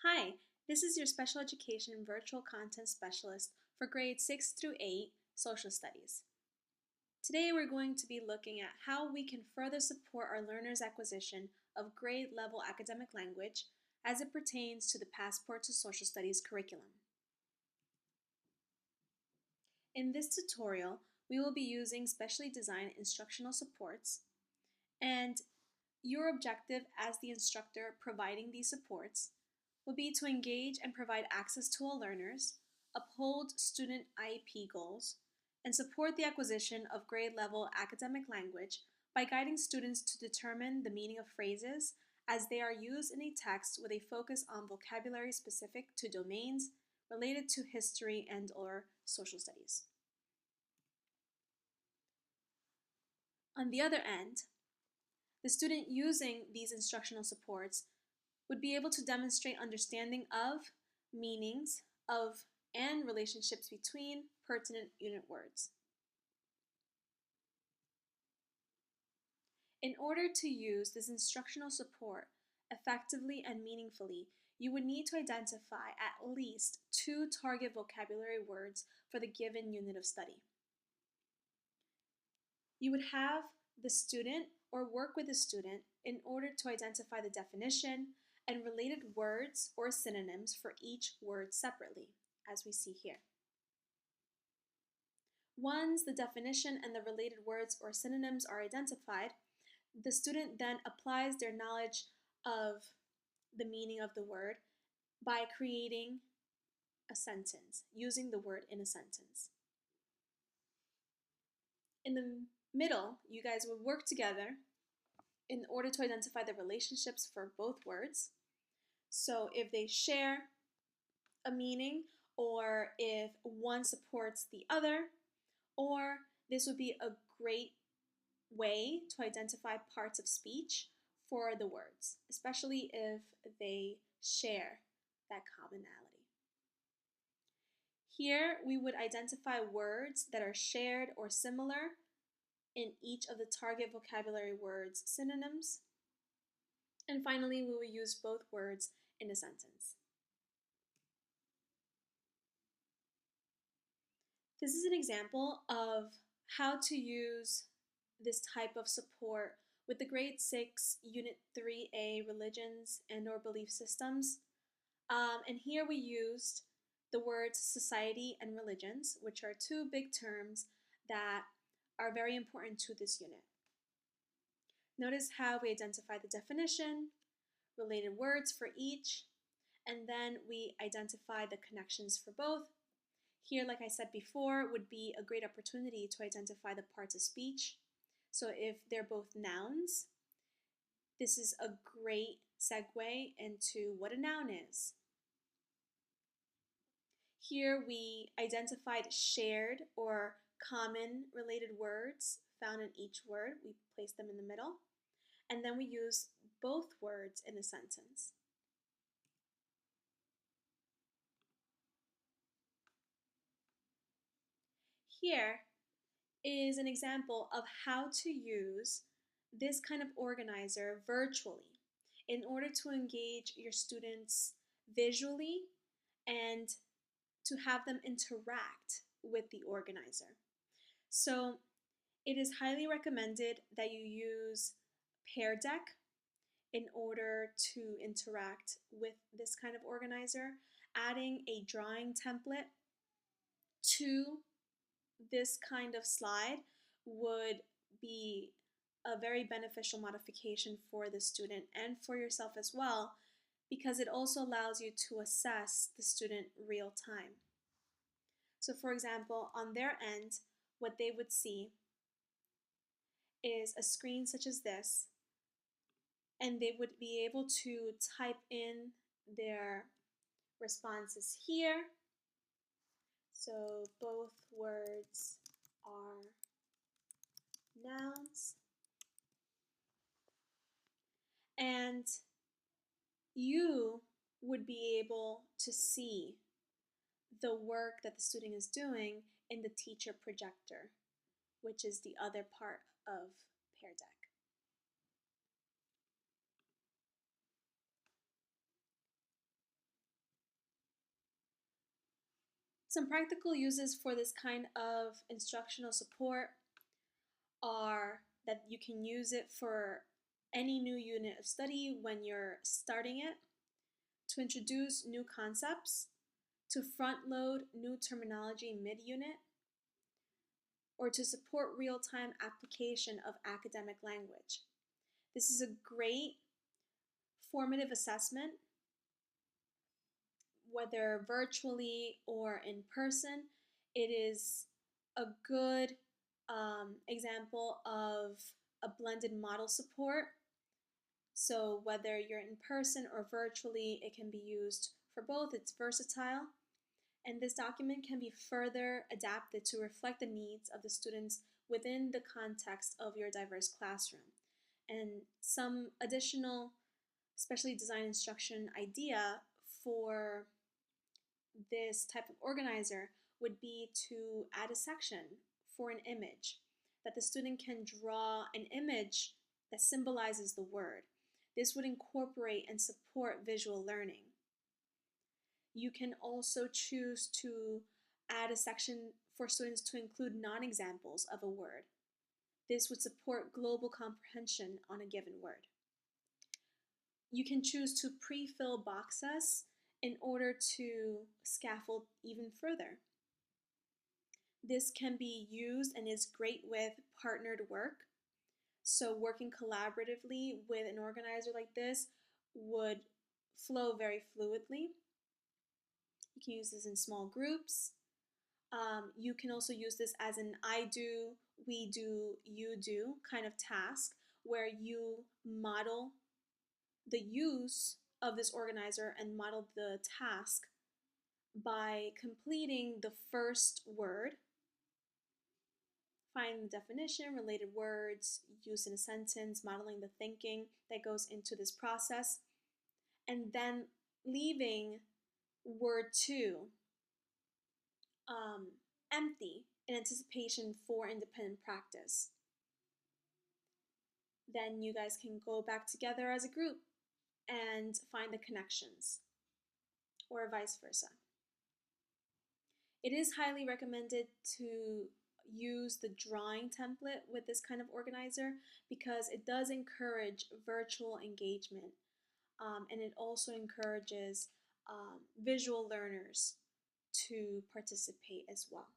Hi, this is your special education virtual content specialist for grades 6 through 8 social studies. Today we're going to be looking at how we can further support our learners' acquisition of grade level academic language as it pertains to the Passport to Social Studies curriculum. In this tutorial, we will be using specially designed instructional supports, and your objective as the instructor providing these supports will be to engage and provide access to all learners, uphold student IEP goals, and support the acquisition of grade-level academic language by guiding students to determine the meaning of phrases as they are used in a text with a focus on vocabulary specific to domains related to history and/or social studies. On the other end, the student using these instructional supports would be able to demonstrate understanding of, meanings of, and relationships between pertinent unit words. In order to use this instructional support effectively and meaningfully, you would need to identify at least 2 target vocabulary words for the given unit of study. You would have the student or work with the student in order to identify the definition and related words or synonyms for each word separately, as we see here. Once the definition and the related words or synonyms are identified, the student then applies their knowledge of the meaning of the word by creating a sentence, using the word in a sentence. In the middle, you guys would work together in order to identify the relationships for both words. So if they share a meaning, or if one supports the other, or this would be a great way to identify parts of speech for the words, especially if they share that commonality. Here we would identify words that are shared or similar in each of the target vocabulary words synonyms. And finally, we will use both words in a sentence. This is an example of how to use this type of support with the grade 6 unit 3A religions and/or belief systems. And here we used the words society and religions, which are 2 big terms that are very important to this unit. Notice how we identify the definition, related words for each, and then we identify the connections for both. Here, like I said before, would be a great opportunity to identify the parts of speech. So if they're both nouns, this is a great segue into what a noun is. Here we identified shared or common related words found in each word. We placed them in the middle. And then we use both words in a sentence. Here is an example of how to use this kind of organizer virtually in order to engage your students visually and to have them interact with the organizer. So it is highly recommended that you use PEAR Deck in order to interact with this kind of organizer. Adding a drawing template to this kind of slide would be a very beneficial modification for the student and for yourself as well, because it also allows you to assess the student real time. So for example, on their end, what they would see is a screen such as this, and they would be able to type in their responses here. So both words are nouns. And you would be able to see the work that the student is doing in the teacher projector, which is the other part of PEAR Deck. Some practical uses for this kind of instructional support are that you can use it for any new unit of study when you're starting it, to introduce new concepts, to front load new terminology mid-unit, or to support real-time application of academic language. This is a great formative assessment, whether virtually or in person. It is a good example of a blended model support. So whether you're in person or virtually, it can be used for both. It's versatile. And this document can be further adapted to reflect the needs of the students within the context of your diverse classroom. And some additional specially designed instruction idea for this type of organizer would be to add a section for an image, that the student can draw an image that symbolizes the word. This would incorporate and support visual learning. You can also choose to add a section for students to include non-examples of a word. This would support global comprehension on a given word. You can choose to pre-fill boxes in order to scaffold even further. This can be used and is great with partnered work. So working collaboratively with an organizer like this would flow very fluidly. You can use this in small groups. You can also use this as an I do, we do, you do kind of task, where you model the use of this organizer and model the task by completing the first word, finding the definition, related words, use in a sentence, modeling the thinking that goes into this process, and then leaving word 2 empty in anticipation for independent practice. Then you guys can go back together as a group and find the connections, or vice versa. It is highly recommended to use the drawing template with this kind of organizer because it does encourage virtual engagement, and it also encourages visual learners to participate as well.